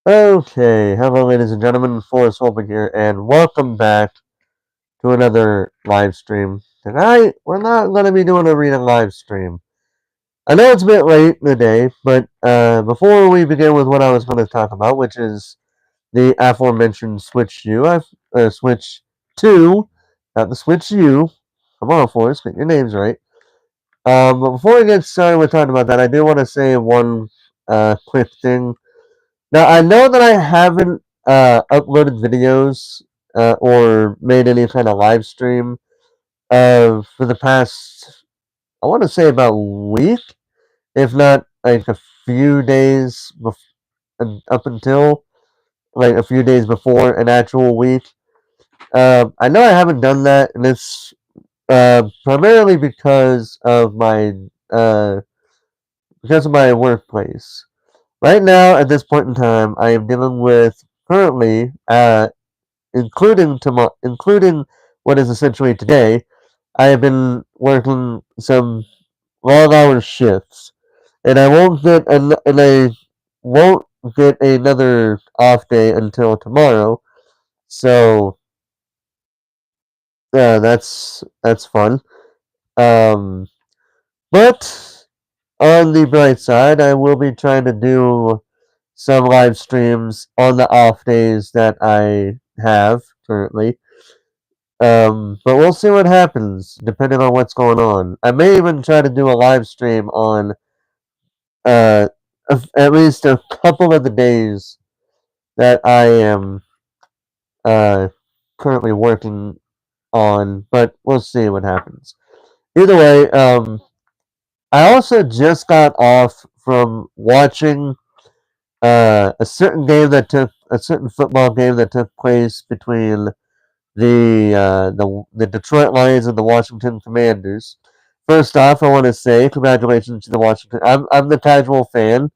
Okay, hello ladies and gentlemen, Forrest Holman here, and welcome back to another live stream. Tonight, we're not going to be doing a arena live stream. I know it's a bit late in the day, but before we begin with what I was going to talk about, which is the aforementioned Switch U, Switch 2, not the Switch U. Come on, Forrest, get your names right. But before we get started with talking about that, I do want to say one quick thing. Now, I know that I haven't uploaded videos or made any kind of live stream for the past, I want to say about a week, if not like a few days up until like a few days before an actual week. I know I haven't done that, and it's primarily uh, because of my workplace. Right now, at this point in time, I am dealing with currently including what is essentially today, I have been working some long hour shifts, and I won't get another off day until tomorrow. So that's fun. Um, but on the bright side, I will be trying to do some live streams on the off days that I have currently. But we'll see what happens depending on what's going on. I may even try to do a live stream on uh, at least a couple of the days that I am uh, currently working on, but we'll see what happens. Either way, I also just got off from watching a certain football game that took place between the Detroit Lions and the Washington Commanders. First off, I want to say congratulations to the Washington. I'm the casual fan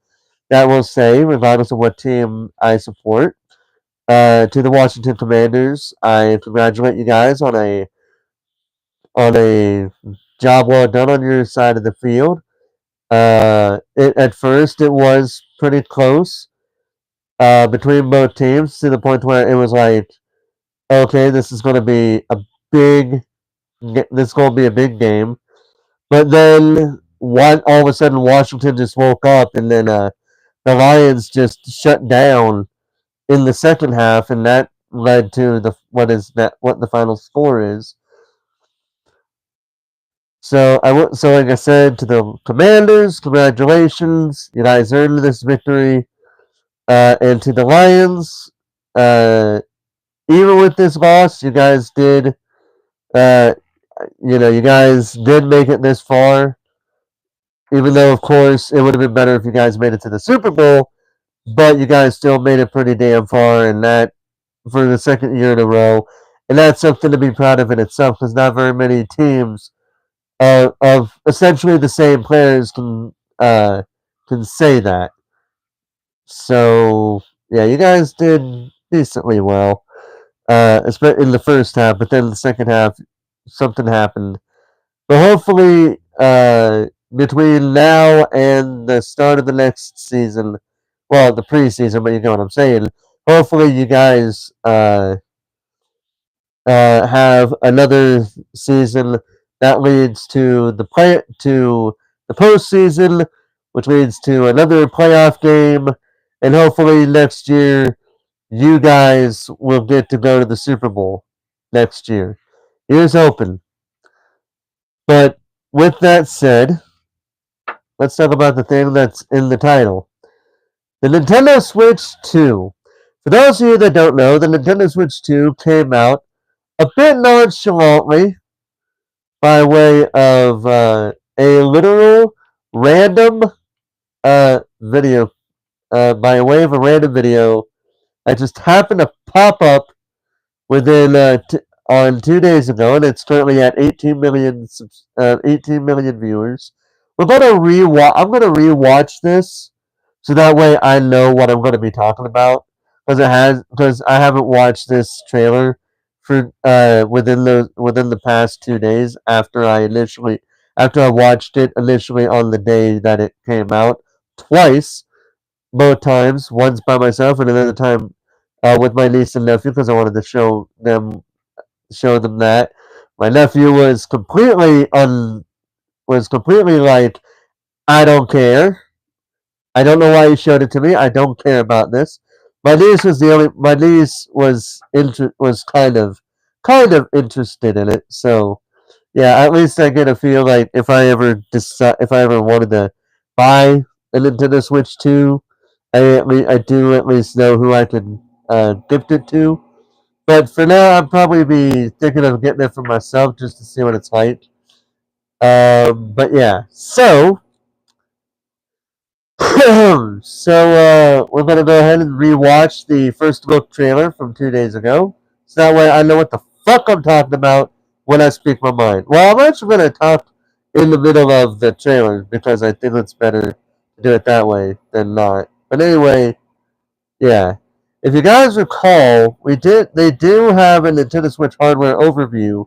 that will say, regardless of what team I support, to the Washington Commanders, I congratulate you guys on a job well done on your side of the field. At first it was pretty close between both teams to the point where it was like, okay, big this is going to be a big game. But then all of a sudden Washington just woke up, and then the Lions just shut down in the second half, and that led to what the final score is. So like I said to the Commanders, congratulations, you guys earned this victory. And to the Lions, uh, even with this loss, uh, you guys did make it this far. Even though, of course, it would have been better if you guys made it to the Super Bowl, but you guys still made it pretty damn far, and that for the second year in a row, and that's something to be proud of in itself, because not very many teams of essentially the same players can say that. So yeah, you guys did decently well, especially in the first half, but then in the second half, something happened. But hopefully, between now and the start of the next season, well, the preseason, but you know what I'm saying. Hopefully, you guys have another season that leads to the postseason, which leads to another playoff game, and hopefully next year you guys will get to go to the Super Bowl next year. Here's hoping. But with that said, let's talk about the thing that's in the title. The Nintendo Switch 2. For those of you that don't know, the Nintendo Switch 2 came out a bit nonchalantly by way of a literal random video, by way of a random video that just happened to pop up within on 2 days ago, and it's currently at 18 million viewers. I'm gonna rewatch this, so that way I know what I'm gonna be talking about, because I haven't watched this trailer for within the past 2 days after I watched it initially on the day that it came out twice. both times. Once by myself, and another time with my niece and nephew because I wanted to show them that. My nephew was completely like, I don't care. I don't know why you showed it to me. I don't care about this. My niece was kind of interested in it. So yeah, at least I get a feel like if I ever wanted to buy a Nintendo Switch 2, I do at least know who I can gift it to. But for now, I'd probably be thinking of getting it for myself just to see what it's like. But yeah, so we're gonna go ahead and rewatch the first look trailer from 2 days ago. So that way I know what the fuck I'm talking about when I speak my mind. Well, I'm actually gonna talk in the middle of the trailer because I think it's better to do it that way than not. But anyway, yeah. If you guys recall, they do have a Nintendo Switch hardware overview.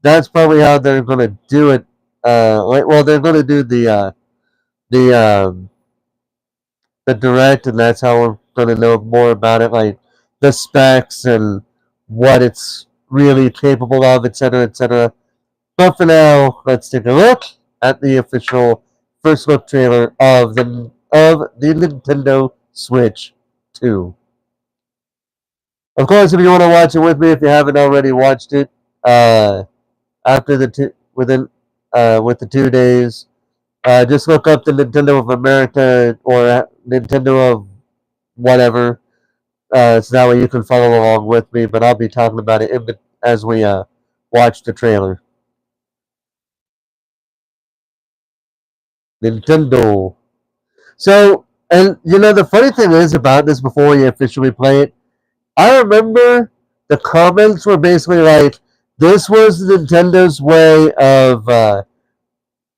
That's probably how they're gonna do it. They're gonna do the the direct, and that's how we're going to know more about it, like the specs and what it's really capable of, etc., etc. But for now, let's take a look at the official first look trailer of the Nintendo Switch 2. Of course, if you want to watch it with me, if you haven't already watched it, after the two within with the 2 days, just look up the Nintendo of America or Nintendo of whatever. So that way you can follow along with me, but I'll be talking about it as we watch the trailer. Nintendo. So, and the funny thing is about this before you officially play it, I remember the comments were basically like, this was Nintendo's way of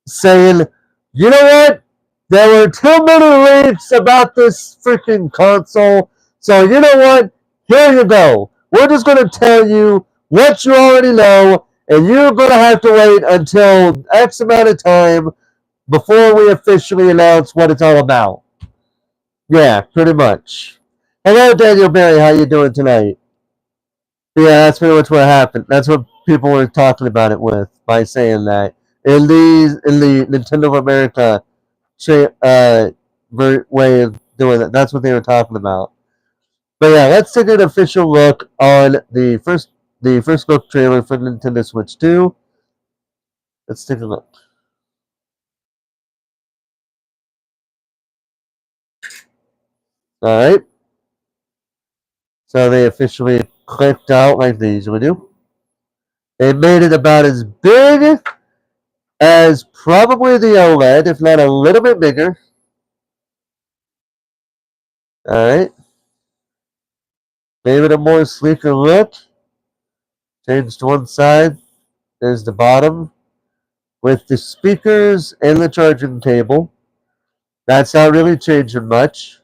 saying, you know what? There were too many leaks about this freaking console. So you know what? Here you go. We're just going to tell you what you already know, and you're going to have to wait until X amount of time before we officially announce what it's all about. Yeah, pretty much. Hello, Daniel Barry. How you doing tonight? Yeah, that's pretty much what happened. That's what people were talking about it with by saying that in the Nintendo of America way of doing it. That's what they were talking about. But yeah, let's take an official look on the first look trailer for Nintendo Switch 2. Let's take a look. Alright. So they officially clicked out like they usually do. They made it about as big as probably the OLED, if not a little bit bigger. Alright. Gave it a more sleeker look. Changed to one side. There's the bottom with the speakers and the charging cable. That's not really changing much.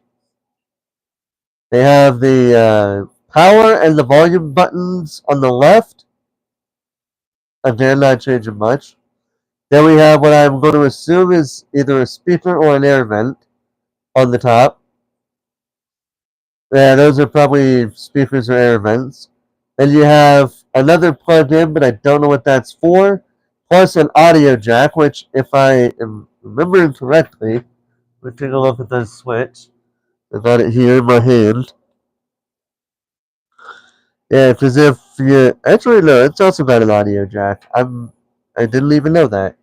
They have the power and the volume buttons on the left. Again, not changing much. Then we have what I'm going to assume is either a speaker or an air vent on the top. Yeah, those are probably speakers or air vents. Then you have another plug-in, but I don't know what that's for. Plus an audio jack, which, if I am remembering correctly, let me take a look at the switch. I got it here in my hand. Yeah, because if you actually no, it's also got an audio jack. I didn't even know that.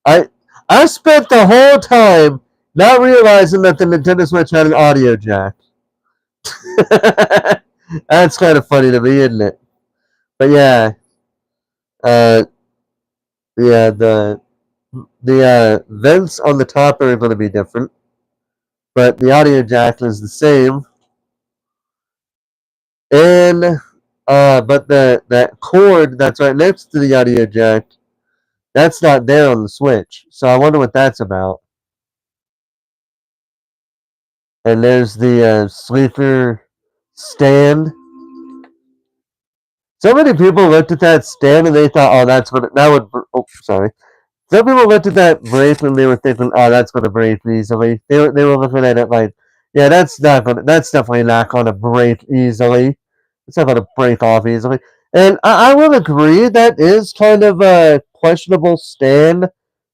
I I spent the whole time not realizing that the Nintendo Switch had an audio jack. That's kind of funny to me, isn't it? But yeah, uh, yeah, the vents on the top are going to be different, but the audio jack is the same. And but that cord that's right next to the audio jack, that's not there on the Switch. So I wonder what that's about. And there's the sleeper stand. So many people looked at that stand and they thought, "Oh, that would." Oh, sorry. Some people looked at that break and they were thinking, "Oh, that's going to break easily." They were looking at it like Yeah, that's definitely not gonna break easily. It's not gonna break off easily. And I will agree that is kind of a questionable stand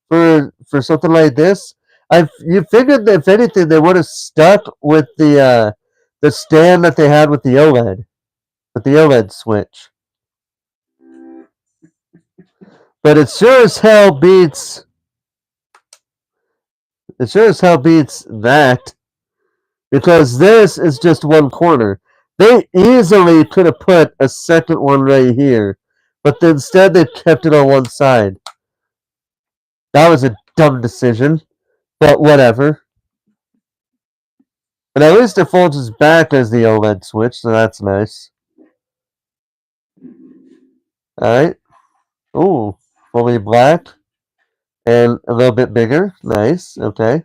for something like this. You figured that if anything they would have stuck with the stand that they had with the OLED switch. But it sure as hell beats that because this is just one corner. They easily could have put a second one right here, but instead they kept it on one side. That was a dumb decision, but whatever. But at least it folds its back as the OLED switch, so that's nice. Alright. Ooh, fully black and a little bit bigger. Nice. Okay.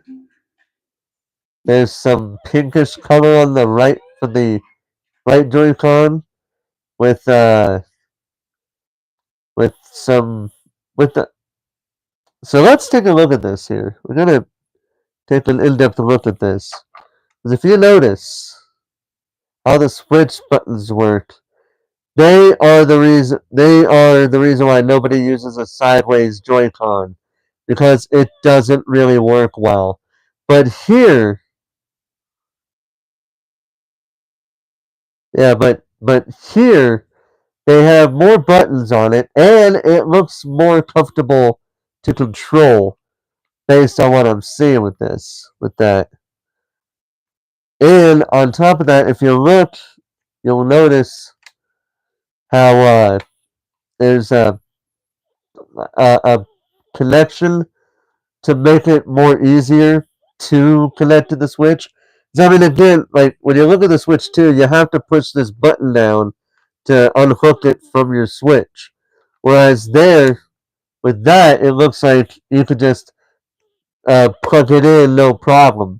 There's some pinkish color on the right for the right Joy-Con with with some with the. So let's take a look at this here. We're gonna take an in-depth look at this. Because if you notice how the switch buttons work, they are the reason why nobody uses a sideways Joy-Con. Because it doesn't really work well. But here, yeah, but here they have more buttons on it and it looks more comfortable to control based on what I'm seeing with that. And on top of that, if you look, you'll notice how there's a connection to make it more easier to connect to the Switch. So, I mean, again, like when you look at the Switch 2, you have to push this button down to unhook it from your Switch. Whereas there, with that, it looks like you could just plug it in, no problem.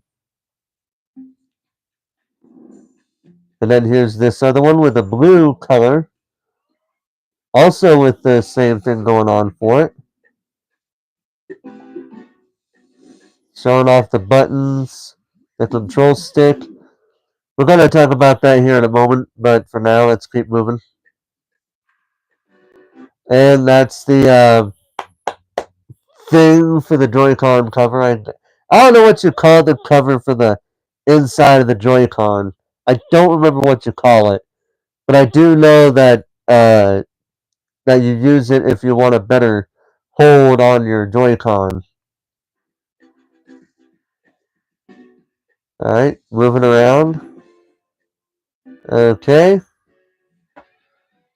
And then here's this other one with a blue color, also with the same thing going on for it. Showing off the buttons, the control stick. We're going to talk about that here in a moment, but for now, let's keep moving. And that's the thing for the Joy-Con cover. I don't know what you call the cover for the inside of the Joy-Con. I don't remember what you call it, but I do know that that you use it if you want a better hold on your Joy-Con. Alright, moving around. Okay.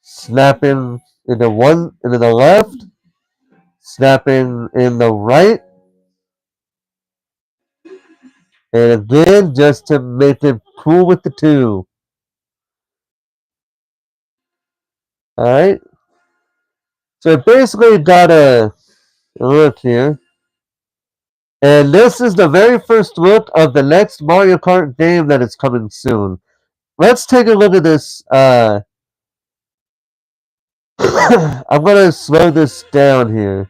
Snapping into the left. Snapping in the right. And again, just to make it cool with the two. Alright. So basically got a look here. And this is the very first look of the next Mario Kart game that is coming soon. Let's take a look at this. I'm gonna slow this down here.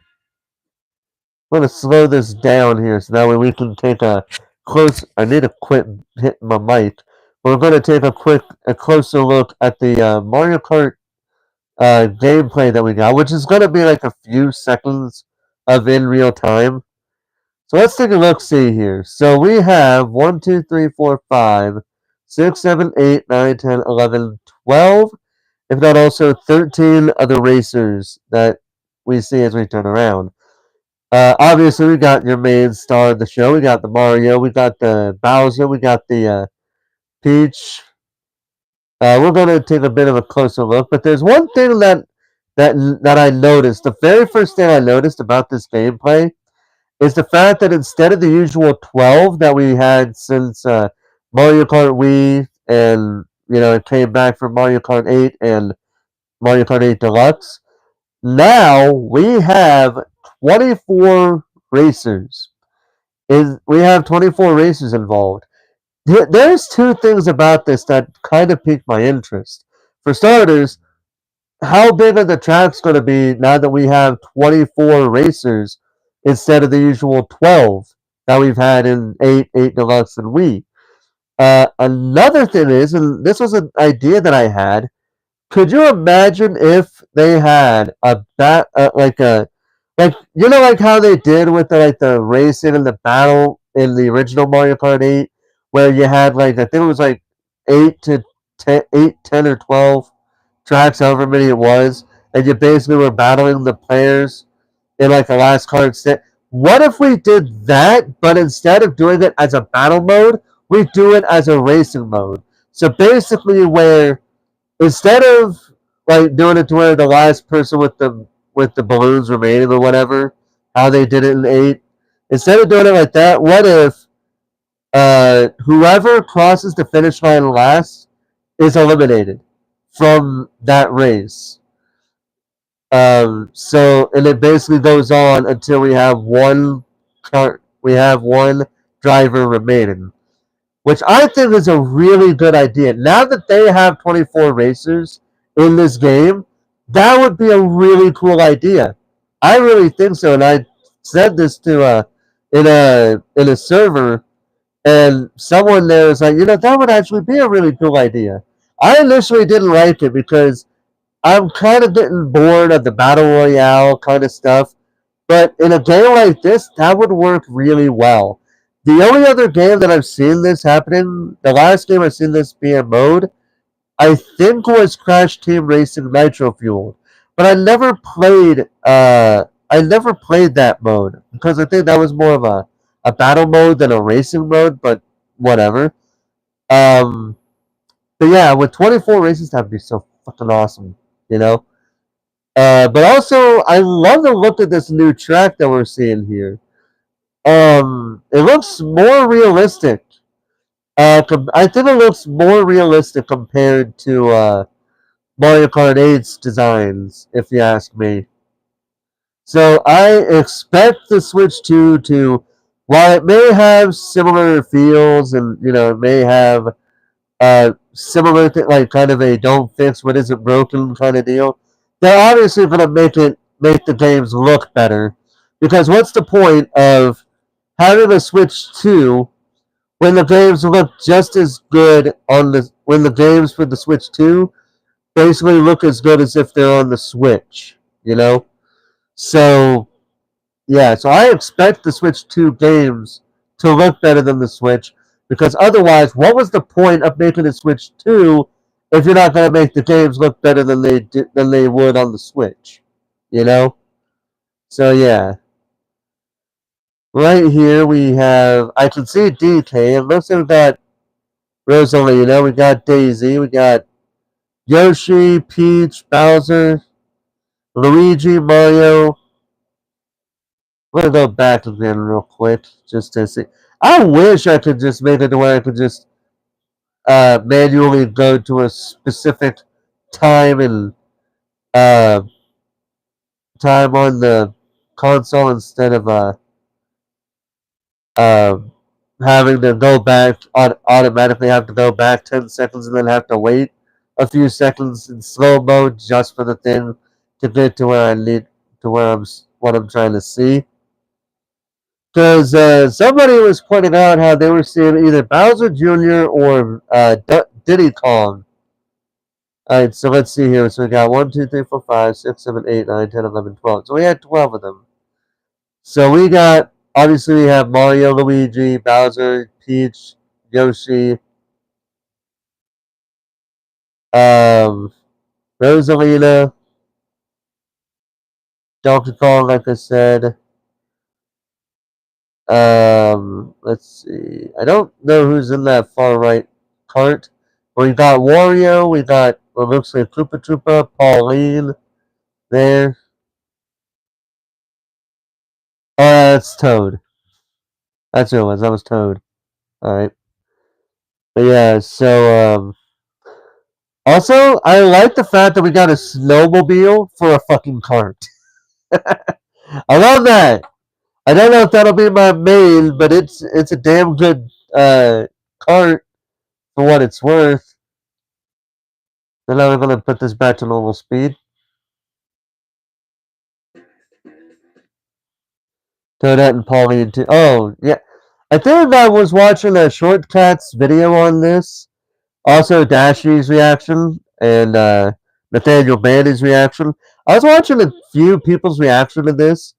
I'm gonna slow this down here so that way we can take a close. I need to quit hitting my mic. We're gonna take a closer look at the Mario Kart gameplay that we got, which is gonna be like a few seconds of in real time. So let's take a look. See here. So we have 1, 2, 3, 4, 5, 6, 7, 8, 9, 10, 11, 12. If not also 13 other racers that we see as we turn around. Obviously, we got your main star of the show. We got the Mario. We got the Bowser. We got the Peach. We're going to take a bit of a closer look, but there's one thing that I noticed. The very first thing I noticed about this gameplay is the fact that instead of the usual 12 that we had since Mario Kart Wii, and it came back for Mario Kart 8 and Mario Kart 8 Deluxe. Now we have 24 racers. We have 24 racers involved. There's two things about this that kind of piqued my interest. For starters, how big are the tracks going to be now that we have 24 racers instead of the usual 12 that we've had in 8 Deluxe, and Wii? Another thing is, and this was an idea that I had. Could you imagine if they had a like like how they did with the racing and the battle in the original Mario Kart 8, where you had like I think it was like 10 or 12 tracks, however many it was, and you basically were battling the players in like a last card set. What if we did that, but instead of doing it as a battle mode, we do it as a racing mode? So basically, where instead of like doing it to where the last person with the balloons remaining or whatever, how they did it in 8, instead of doing it like that, what if whoever crosses the finish line last is eliminated from that race? So and it basically goes on until we have one driver remaining, which I think is a really good idea. Now that they have 24 racers in this game, that would be a really cool idea. I really think so, and I said this to in a server, and someone there was like, that would actually be a really cool idea. I initially didn't like it because I'm kind of getting bored of the battle royale kind of stuff. But in a game like this, that would work really well. The only other game that I've seen this happening, the last game I've seen this be a mode, I think was Crash Team Racing Nitro Fuel. But I never played that mode because I think that was more of a battle mode than a racing mode, but whatever. Um, but yeah, with 24 races, that'd be so fucking awesome, you know? But also, I love the look of this new track that we're seeing here. It looks more realistic. I think it looks more realistic compared to Mario Kart 8's designs, if you ask me. So I expect the Switch 2 to, while it may have similar feels and it may have similar like kind of a don't fix what isn't broken kind of deal, they're obviously going to make the games look better. Because what's the point of having a Switch 2 when the games look just as good when the games for the Switch 2 basically look as good as if they're on the Switch, you know? So yeah, so I expect the Switch 2 games to look better than the Switch, because otherwise, what was the point of making a Switch 2 if you're not going to make the games look better than they would on the Switch? You know? So yeah. Right here we have, I can see DK. It looks like we got Rosalina, we got Daisy, we got Yoshi, Peach, Bowser, Luigi, Mario. I'm gonna go back again real quick just to see. I wish I could just make it to where I could just manually go to a specific time and uh, time on the console instead of uh, having to go back automatically have to go back 10 seconds and then have to wait a few seconds in slow mode just for the thing to get to where I need to where what I'm trying to see. Because somebody was pointing out how they were seeing either Bowser Jr. or Diddy Kong. Alright, so let's see here. So we got 1, 2, 3, 4, 5, 6, 7, 8, 9, 10, 11, 12. So we had 12 of them. So we got, obviously we have Mario, Luigi, Bowser, Peach, Yoshi, Rosalina, Donkey Kong, like I said. Let's see. I don't know who's in that far right cart. But we got Wario, we got what looks like Koopa Troopa, Pauline there. That's Toad. That's who it was. That was Toad. Alright. But yeah, so also I like the fact that we got a snowmobile for a fucking cart. I love that. I don't know if that'll be my main, but it's a damn good cart for what it's worth. So now we're gonna put this back to normal speed. Toadette and Pauline too. Oh yeah, I think I was watching a Shortcuts video on this, also Dashy's reaction, and Nathaniel Bandy's reaction. I was watching a few people's reaction to this,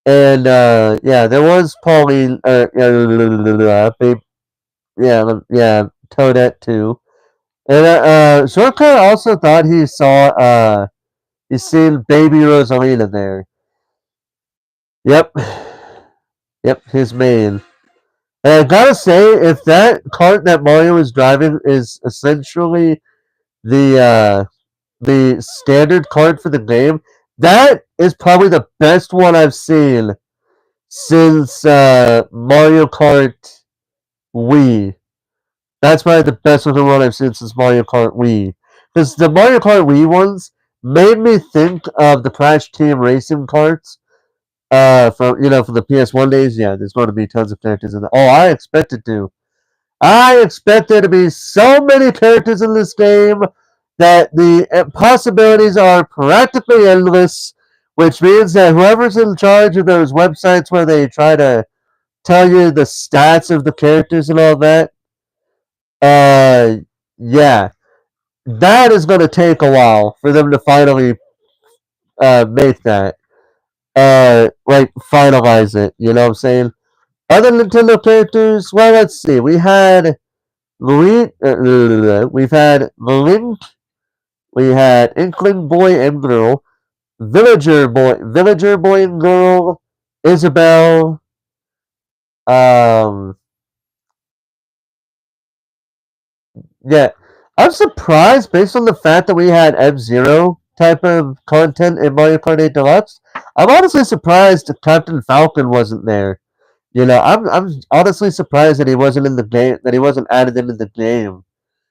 and yeah, there was Pauline, yeah, Toadette too. And Shortcut also thought he saw he's seen baby Rosalina there. Yep. Yep, his main. And I gotta say, if that cart that Mario is driving is essentially the standard cart for the game, that is probably the best one I've seen since Mario Kart Wii. That's probably the best looking one I've seen since Mario Kart Wii. Because the Mario Kart Wii ones made me think of the Crash Team Racing carts. From from the PS1 days, yeah, there's going to be tons of characters in that. Oh, I expected to. I expect there to be so many characters in this game that the possibilities are practically endless, which means that whoever's in charge of those websites where they try to tell you the stats of the characters and all that, uh, yeah, that is going to take a while for them to finally make that, like finalize it. You know what I'm saying? Other Nintendo characters, well, let's see. We've had Link, we had Inkling Boy and Girl, Villager Boy and Girl, Isabelle, um, yeah. I'm surprised based on the fact that we had F-Zero type of content in Mario Kart 8 Deluxe. I'm honestly surprised that Captain Falcon wasn't there. I'm honestly surprised that he wasn't in the game, that he wasn't added into the game.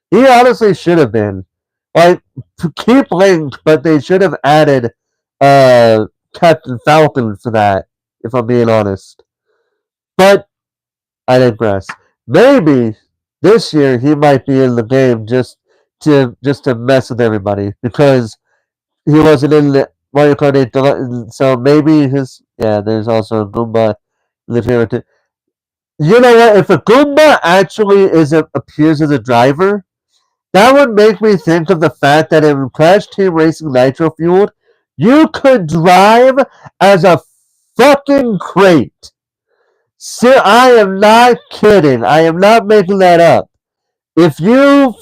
He honestly should have been. Like, keep Link, but they should have added Captain Falcon for that, if I'm being honest. But I digress. Maybe this year he might be in the game just to mess with everybody because he wasn't in the Mario Kart 8 Deluxe. So maybe his There's also a Goomba in the trailer too. You know what? If a Goomba actually appears as a driver, that would make me think of the fact that in Crash Team Racing Nitro Fueled, you could drive as a fucking crate. Sir, I am not kidding. I am not making that up. If you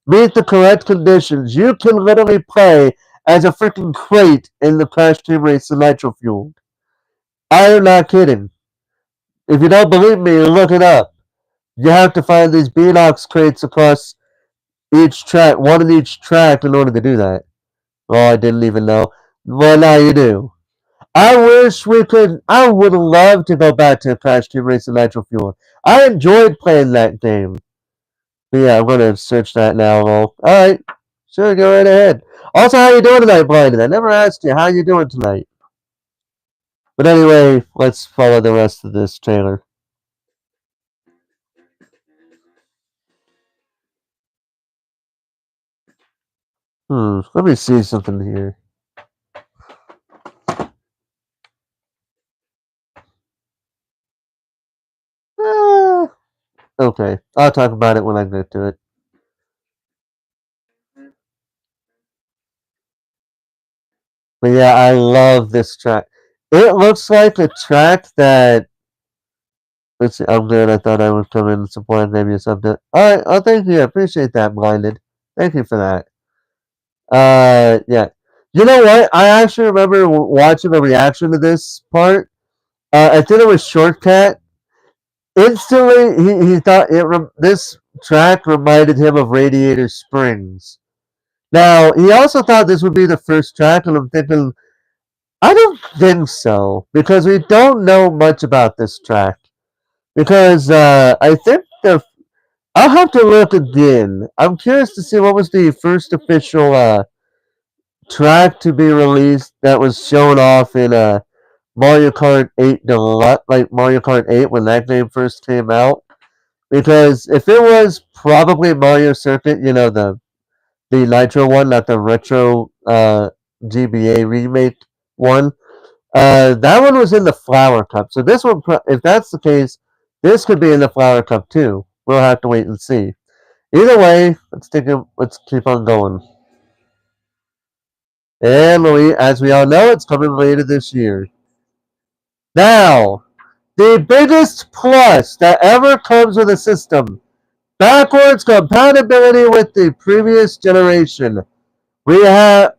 meet the correct conditions, you can literally play as a freaking crate in the Crash Team Racing Nitro Fueled. I am not kidding. If you don't believe me, look it up. You have to find these Beanox crates across each track, one in each track, in order to do that. Oh, I didn't even know. Well, now you do. I wish we could. I would love to go back to Crash Team Racing Nitro Fuel. I enjoyed playing that game. But yeah, I'm gonna search that now. All right, sure, go right ahead. Also, how you doing tonight, Blinded? I never asked you how you doing tonight. But anyway, let's follow the rest of this trailer. Let me see something here. Uh, okay, I'll talk about it when I get to it. But yeah, I love this track. It looks like a track that. Let's see, I'm good. I thought I would come in and support maybe something. Alright, oh, thank you. I appreciate that, Blinded. Thank you for that. Yeah. You know what? I actually remember watching a reaction to this part. I think it was Shortcut. Instantly, he thought this track reminded him of Radiator Springs. Now, he also thought this would be the first track, and I'm thinking, I don't think so, because we don't know much about this track. Because I think I'll have to look again. I'm curious to see what was the first official track to be released that was shown off in Mario Kart 8 Deluxe, like Mario Kart 8 when that game first came out. Because if it was probably Mario Circuit, the Nitro one, not the retro GBA remake one, That one was in the Flower Cup. So this one, if that's the case, this could be in the Flower Cup too. We'll have to wait and see. Either way, let's keep on going. And as we all know, it's coming later this year. Now, the biggest plus that ever comes with a system: backwards compatibility with the previous generation. We now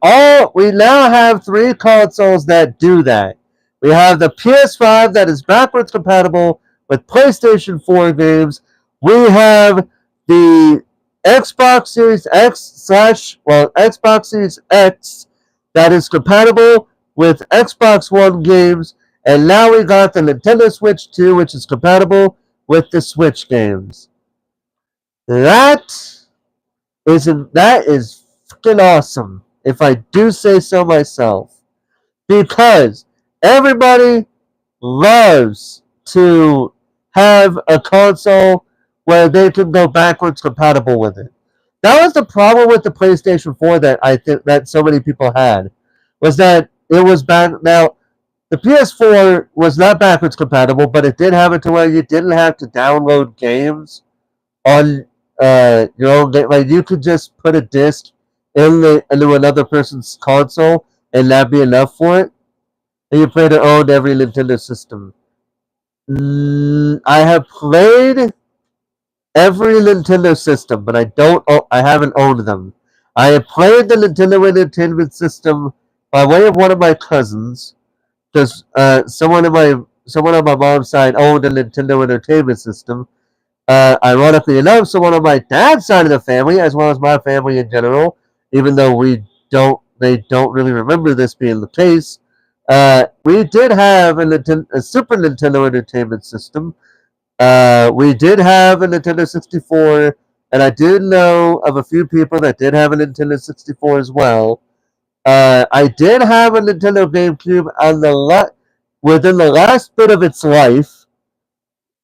have 3 consoles that do that. We have the PS5 that is backwards compatible with PlayStation 4 games. We have the Xbox Series Xbox Series X that is compatible with Xbox One games, and now we got the Nintendo Switch 2, which is compatible with the Switch games. That is freaking awesome, if I do say so myself, because everybody loves to have a console where they can go backwards compatible with it. That was the problem with the PlayStation 4 that I think that so many people had, was that it was back. Now, the PS4 was not backwards compatible, but it did have it to where you didn't have to download games on your own. Like, you could just put a disc into another person's console, and that'd be enough for it. And you played it on every Nintendo system. I have played every Nintendo system, but I haven't owned them. I have played the Nintendo Entertainment System by way of one of my cousins, because someone on my mom's side owned a Nintendo Entertainment System. Ironically enough, someone on my dad's side of the family, as well as my family in general, even though they don't really remember this being the case. We did have a Super Nintendo Entertainment System. We did have a Nintendo 64, and I did know of a few people that did have a Nintendo 64 as well. I did have a Nintendo GameCube within the last bit of its life.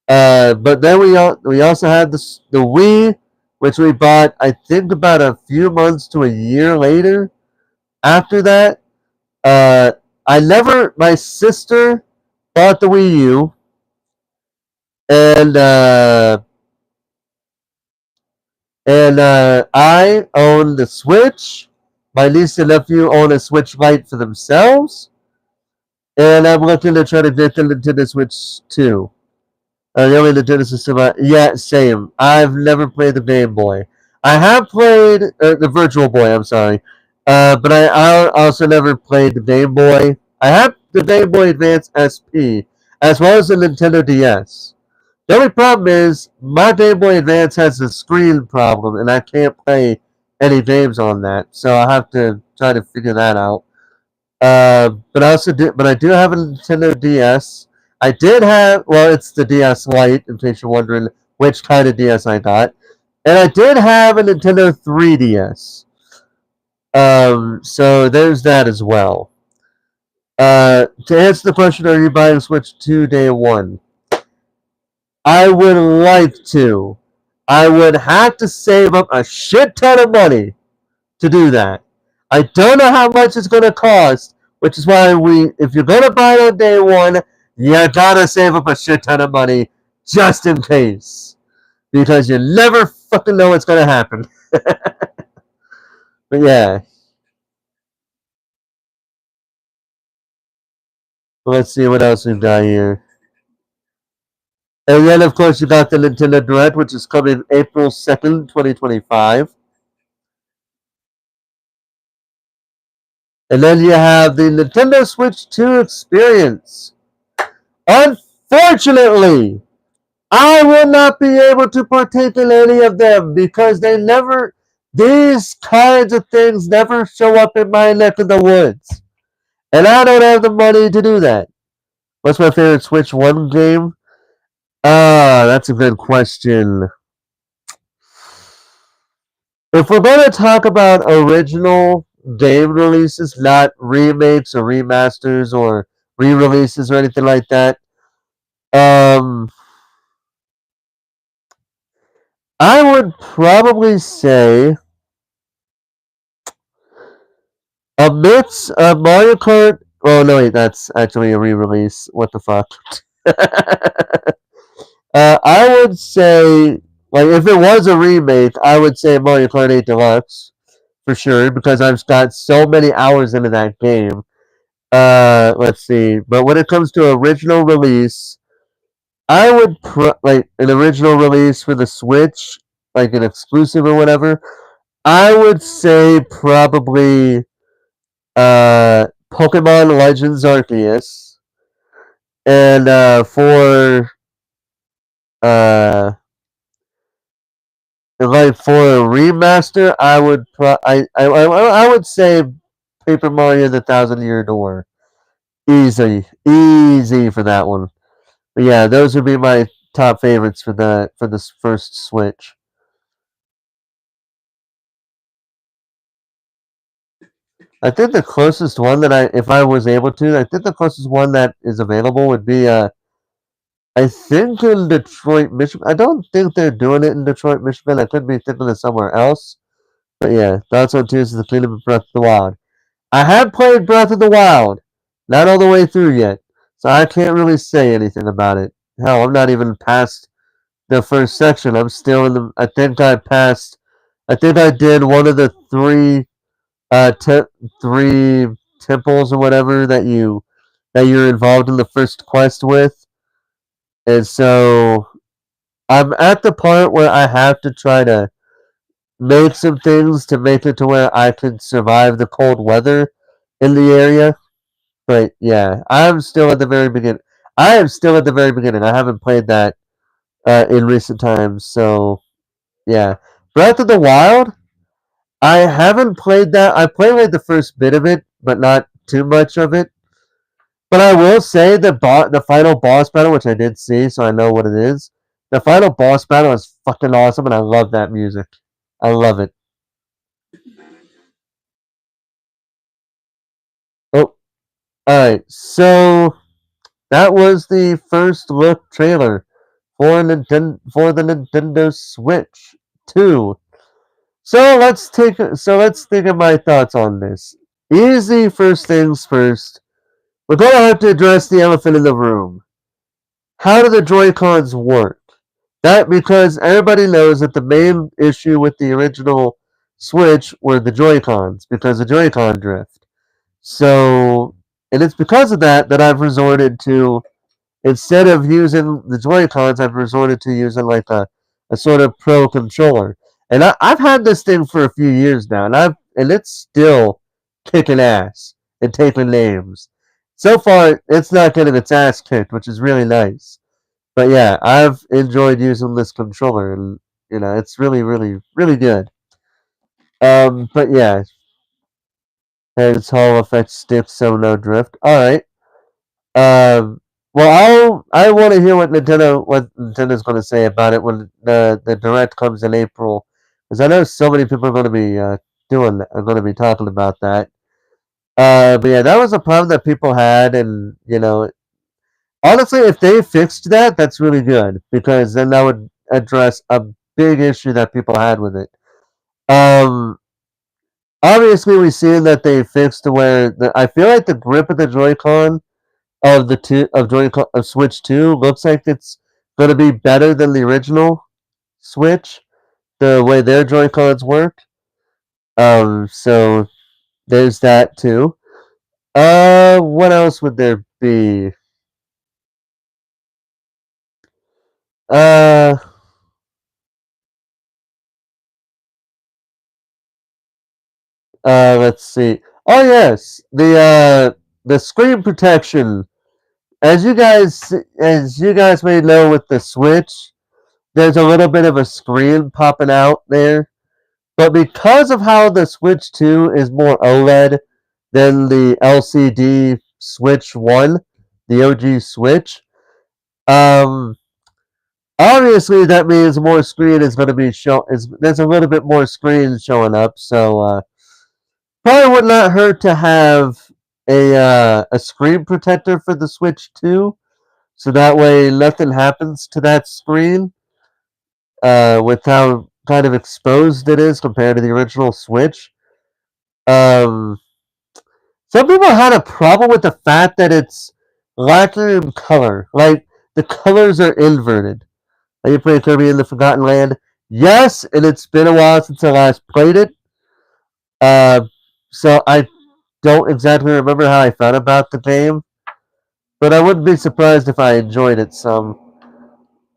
But then we also had the Wii, which we bought, I think, about a few months to a year later. After that, uh, my sister bought the Wii U, and I own the Switch. My niece and nephew own a Switch Lite for themselves, and I'm looking to try to get the Nintendo Switch 2. The only Nintendo system. Yeah, same. I've never played the Game Boy. I have played the Virtual Boy. I'm sorry, but I also never played the Game Boy. I have the Game Boy Advance SP, as well as the Nintendo DS. The only problem is my Game Boy Advance has a screen problem, and I can't play any games on that. So I have to try to figure that out. But I do have a Nintendo DS. I did have, well, it's the DS Lite, in case you're wondering which kind of DS I got. And I did have a Nintendo 3DS. So there's that as well. To answer the question, are you buying Switch 2 day one? I would like to. I would have to save up a shit ton of money to do that. I don't know how much it's going to cost, which is why if you're going to buy it on day one, you gotta save up a shit ton of money just in case, because you never fucking know what's going to happen. But yeah, let's see what else we've got here. And then, of course, you got the Nintendo Direct, which is coming April 2nd, 2025. And then you have the Nintendo Switch 2 experience. Unfortunately, I will not be able to partake in any of them because these kinds of things never show up in my neck of the woods. And I don't have the money to do that. What's my favorite Switch 1 game? That's a good question. If we're going to talk about original game releases, not remakes or remasters or re-releases or anything like that, I would probably say a mix of Mario Kart Oh no, wait, that's actually a re-release. What the fuck? I would say, like, if it was a remake, I would say Mario Kart 8 Deluxe for sure because I've got so many hours into that game. Let's see. But when it comes to original release, I would like an original release for the Switch, like an exclusive or whatever. I would say probably Pokemon Legends Arceus, and uh like for a remaster, I would I would say Paper Mario: The Thousand Year Door. Easy, easy for that one. But yeah, those would be my top favorites for this first Switch. I think the closest one that if I was able to, I think the closest one that is available would be, I think in Detroit, Michigan. I don't think they're doing it in Detroit, Michigan. I could be thinking of somewhere else. But yeah, that's on Tuesday, the Kingdom of Breath of the Wild. I have played Breath of the Wild, not all the way through yet, so I can't really say anything about it. Hell, I'm not even past the first section. I'm still in the. I think I passed. I think I did one of the three temples or whatever that you're involved in the first quest with, and so I'm at the part where I have to try to make some things to make it to where I can survive the cold weather in the area. But yeah, I'm still at the very beginning. I am still at the very beginning. I haven't played that in recent times, so yeah. Breath of the Wild, I haven't played that. I played like the first bit of it, but not too much of it. But I will say the final boss battle, which I did see, so I know what it is. The final boss battle is fucking awesome, and I love that music. I love it. Oh, all right. So that was the first look trailer for the Nintendo Switch 2. So let's think of my thoughts on this. Easy first things first. We're gonna have to address the elephant in the room. How do the Joy-Cons work? That because everybody knows that the main issue with the original Switch were the Joy-Cons because of Joy-Con drift. So, and it's because of that that I've resorted to, instead of using the Joy-Cons, I've resorted to using like a sort of pro controller. And I've had this thing for a few years now, and it's still kicking ass and taking names. So far, it's not getting its ass kicked, which is really nice. But yeah, I've enjoyed using this controller, and it's really, really, really good. But yeah, heads, Hall effect, stick, so no drift. All right. Well, I want to hear what Nintendo's going to say about it when the direct comes in April, because I know so many people are going to be are going to be talking about that. But yeah, that was a problem that people had, and honestly, if they fixed that, that's really good because then that would address a big issue that people had with it. Um, Obviously, we've seen that they fixed to where I feel like the grip of the Joy-Con of Switch 2 looks like it's going to be better than the original Switch, the way their Joy-Cons work. So there's that too. What else would there be? Uh, let's see. Oh yes, the screen protection. As you guys may know with the Switch, there's a little bit of a screen popping out there. But because of how the Switch 2 is more OLED than the LCD Switch 1, the OG Switch, um, obviously that means more screen is going to be there's a little bit more screen showing up, so probably would not hurt to have a screen protector for the Switch 2, so that way nothing happens to that screen with how kind of exposed it is compared to the original Switch. Um, Some people had a problem with the fact that it's lacking in color. Like, the colors are inverted. Are you playing Kirby in the Forgotten Land? Yes, and it's been a while since I last played it. Uh, so I don't exactly remember how I felt about the game, but I wouldn't be surprised if I enjoyed it some.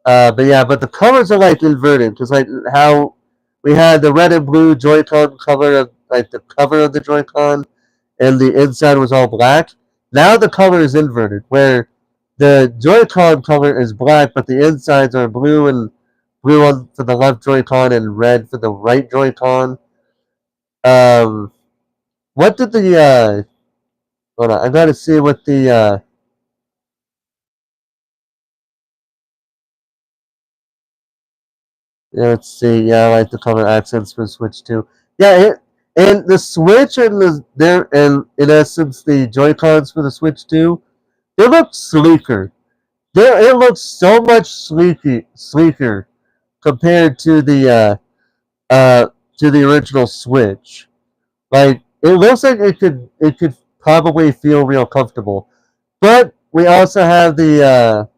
But yeah, but the colors are like inverted because like how we had the red and blue Joy-Con color of like the cover of the Joy-Con, and the inside was all black. Now the color is inverted, where the Joy-Con color is black, but the insides are blue and blue on for the left Joy-Con and red for the right Joy-Con. Um, what did the hold on, I gotta see what the yeah, let's see. Yeah, I like the color accents for Switch 2. Yeah, and the Switch and and in essence the Joy Cons for the Switch 2, they look sleeker. It looks so much sleeker compared uh to the original Switch. Like it looks like it could probably feel real comfortable. But we also have the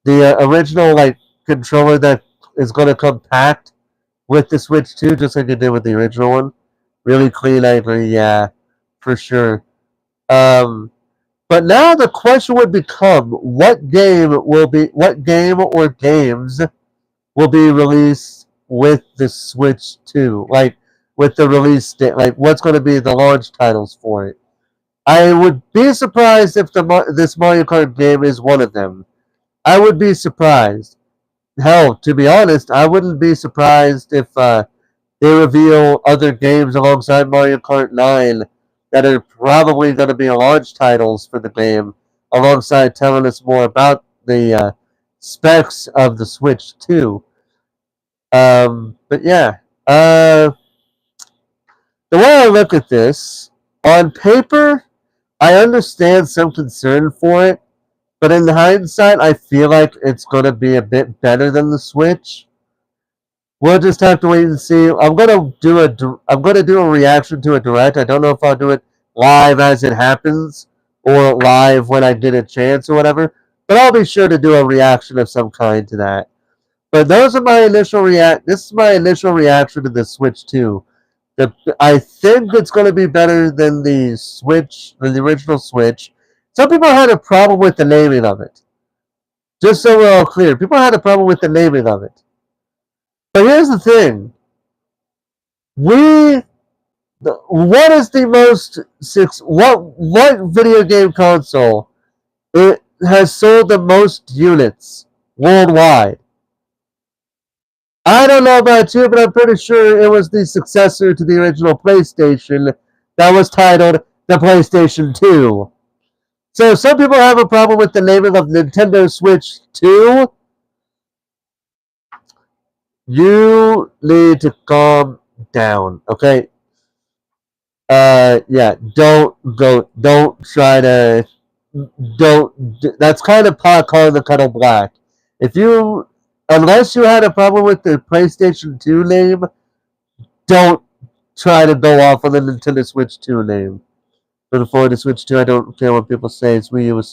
original like controller that is going to come packed with the Switch 2, just like it did with the original one. Really clean, I agree, yeah, for sure. Um, but now the question would become, what game or games will be released with the Switch 2? Like, with the release date, like, what's going to be the launch titles for it? I would be surprised if this Mario Kart game is one of them. I would be surprised. Hell, to be honest, I wouldn't be surprised if they reveal other games alongside Mario Kart 9 that are probably going to be launch titles for the game, alongside telling us more about the specs of the Switch 2. But yeah, the way I look at this, on paper, I understand some concern for it, but in hindsight, I feel like it's going to be a bit better than the Switch. We'll just have to wait and see. I'm gonna do a reaction to a direct. I don't know if I'll do it live as it happens or live when I get a chance or whatever. But I'll be sure to do a reaction of some kind to that. But those are my initial react. This is my initial reaction to the Switch 2. I think it's going to be better than than the original Switch. Some people had a problem with the naming of it. Just so we're all clear, people had a problem with the naming of it. But here's the thing: we what is the most what video game console it has sold the most units worldwide? I don't know about you, but I'm pretty sure it was the successor to the original PlayStation that was titled the PlayStation 2. So some people have a problem with the naming of Nintendo Switch 2. You need to calm down, okay? Yeah, don't try to, don't, that's kind of pot calling the kettle black. If you, unless you had a problem with the PlayStation 2 name, don't try to go off on the Nintendo Switch 2 name. Looking forward to Switch 2, I don't care what people say, it's Wii U was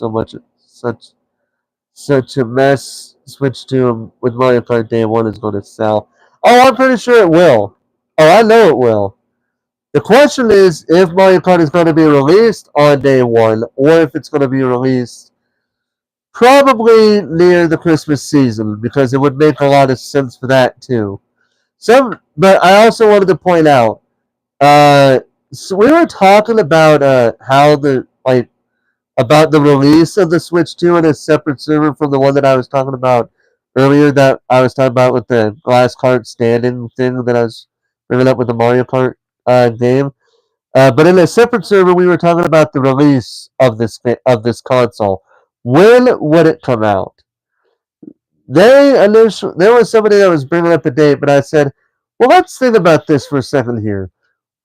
such a mess. Switch 2 with Mario Kart Day 1 is going to sell. Oh, I'm pretty sure it will. Oh, I know it will. The question is if Mario Kart is going to be released on day one or if it's going to be released probably near the Christmas season because it would make a lot of sense for that too. But I also wanted to point out, so we were talking about how about the release of the Switch 2 in a separate server from the one that I was talking about earlier that I was talking about with the glass cart standing thing that I was bringing up with the Mario Kart game. But in a separate server, we were talking about the release of this console. When would it come out? There was somebody that was bringing up a date, but I said, well, let's think about this for a second here.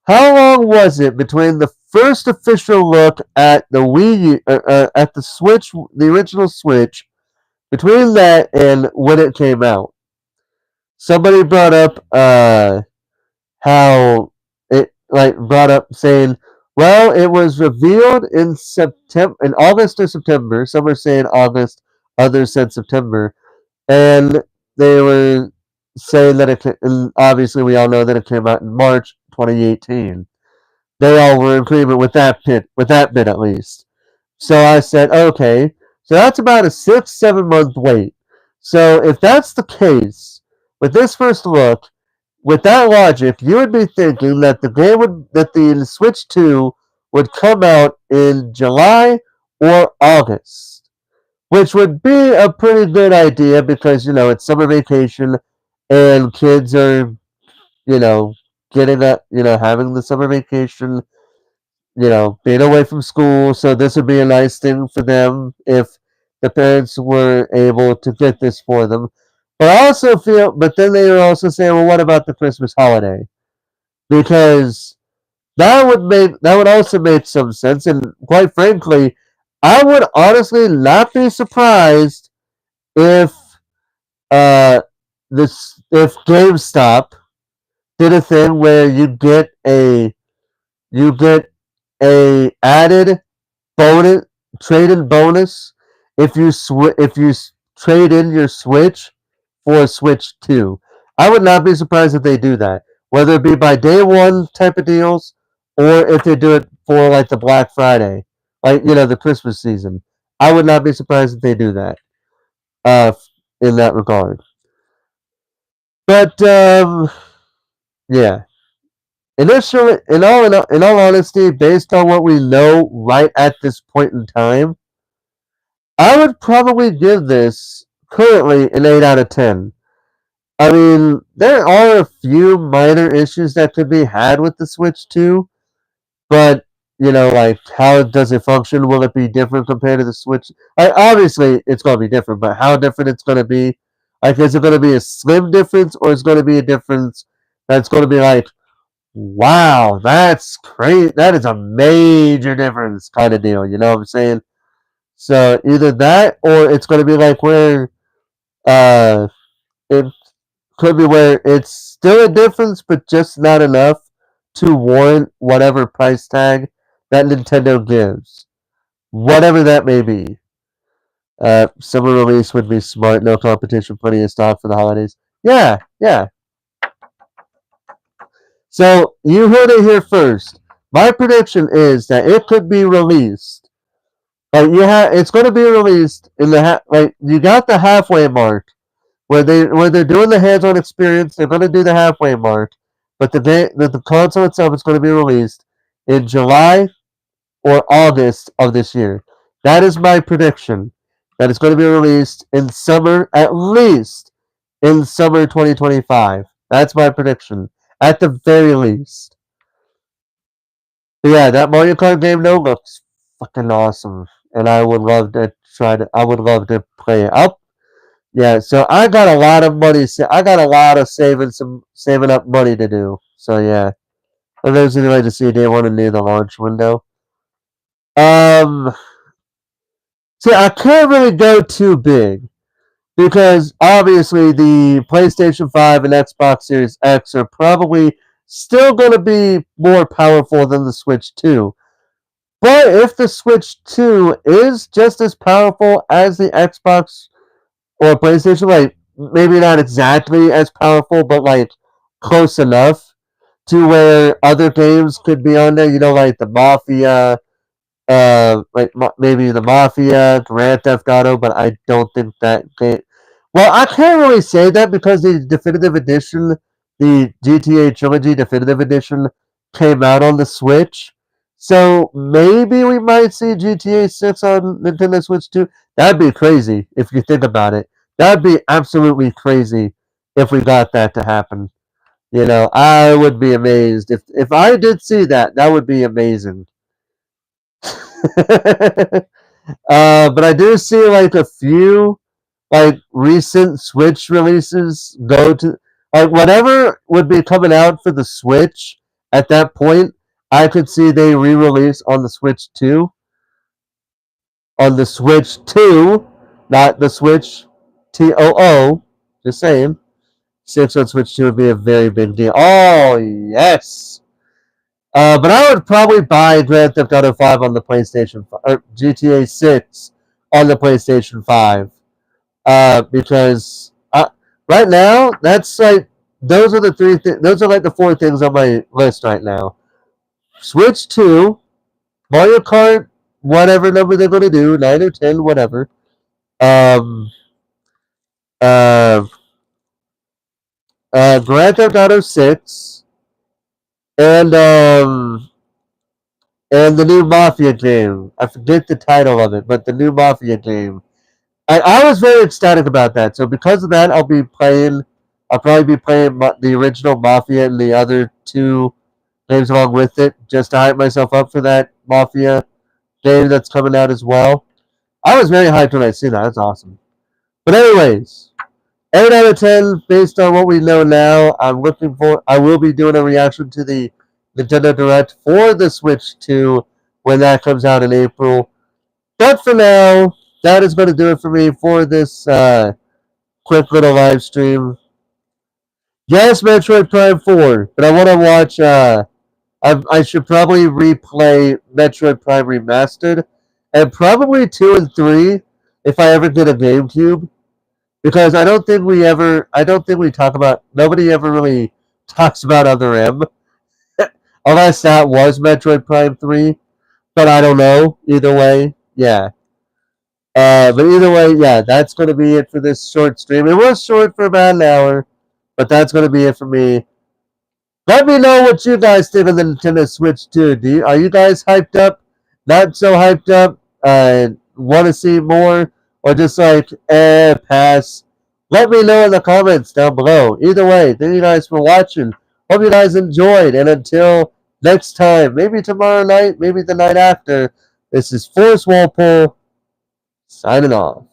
How long was it between the first official look at the at the Switch, the original Switch, between that and when it came out? Somebody brought up how it like brought up saying, Well, it was revealed in August or September. Some are saying August, others said September, and they were saying that and obviously we all know that it came out in March 2018. They all were in agreement with that bit at least. So I said, okay, so that's about a 6-7 month wait. So if that's the case, with this first look, with that logic, you would be thinking that the Switch 2 would come out in July or August, which would be a pretty good idea because it's summer vacation and kids are you know getting having the summer vacation, being away from school. So this would be a nice thing for them if the parents were able to get this for them. But I also but then they were also saying, well, what about the Christmas holiday? Because that would also make some sense. And quite frankly, I would honestly not be surprised if uh if GameStop did a thing where you get a added bonus trade-in bonus if you trade in your Switch for a Switch 2. I would not be surprised if they do that, whether it be by day one type of deals or if they do it for like the Black Friday, like the Christmas season. I would not be surprised if they do that. Uh, in that regard, but yeah. Initially, in all honesty, based on what we know right at this point in time, I would probably give this currently an 8 out of 10. I mean, there are a few minor issues that could be had with the Switch 2, but like how does it function? Will it be different compared to the Switch? Obviously, it's going to be different, but how different it's going to be? Like, is it going to be a slim difference, or is it going to be a difference that's going to be like, wow, that's crazy. That is a major difference kind of deal. You know what I'm saying? So either that or it's going to be like where uh, it could be where it's still a difference, but just not enough to warrant whatever price tag that Nintendo gives. Whatever that may be. Summer release would be smart. No competition, plenty of stock for the holidays. Yeah, yeah. So you heard it here first. My prediction is that it could be released. It's going to be released in like you got the halfway mark where they're doing the hands-on experience. They're going to do the halfway mark, but the console itself is going to be released in July or August of this year. That is my prediction. That it's going to be released in summer, at least in summer 2025. That's my prediction, at the very least. But yeah, that Mario Kart game though looks fucking awesome, and I would love to try to. I would love to play it. Yeah, so I got a lot of money. I got a lot of saving up money to do. So yeah, if there's any way to see day one and near the launch window. Um, see, I can't really go too big because obviously the PlayStation 5 and Xbox Series X are probably still going to be more powerful than the Switch 2. But if the Switch 2 is just as powerful as the Xbox or PlayStation, like maybe not exactly as powerful, but like close enough to where other games could be on there, like the Mafia, maybe the Mafia, Grand Theft Auto, but I don't think that game. Well, I can't really say that because the definitive edition, the GTA Trilogy Definitive Edition, came out on the Switch. So maybe we might see GTA 6 on Nintendo Switch 2. That'd be crazy if you think about it. That'd be absolutely crazy if we got that to happen. I would be amazed if I did see that. That would be amazing. But I do see like a few like recent Switch releases go to like whatever would be coming out for the Switch at that point. I could see they re-release on the Switch 2. On the Switch 2, not the Switch TOO. Just saying. 6 on Switch 2 would be a very big deal. Oh, yes. But I would probably buy Grand Theft Auto 5 on the PlayStation 5, or GTA 6 on the PlayStation 5. Because right now, that's like, those are the those are like the four things on my list right now. Switch 2, Mario Kart, whatever number they're going to do, 9 or 10, whatever. Um, uh, Grand Theft Auto 6, and the new Mafia game. I forget the title of it, but the new Mafia game. I was very ecstatic about that. So because of that, I'll be playing. I'll probably be playing the original Mafia and the other two games along with it, just to hype myself up for that Mafia game that's coming out as well. I was very hyped when I seen that. That's awesome. But anyways, 8 out of 10 based on what we know now. I'm looking for. I will be doing a reaction to the Nintendo Direct for the Switch 2 when that comes out in April. But for now, that is going to do it for me for this quick little live stream. Yes, Metroid Prime 4, but I want to watch. I should probably replay Metroid Prime Remastered, and probably 2 and 3 if I ever get a GameCube. Because I don't think we ever. I don't think we talk about. Nobody ever really talks about Other M. Unless that was Metroid Prime 3. But I don't know. Either way, yeah. But either way, yeah, that's going to be it for this short stream. It was short for about an hour, but that's going to be it for me. Let me know what you guys think of the Nintendo Switch 2. Are you guys hyped up? Not so hyped up? Want to see more? Or just like, pass? Let me know in the comments down below. Either way, thank you guys for watching. Hope you guys enjoyed. And until next time, maybe tomorrow night, maybe the night after, this is Forrest Walpole signing off.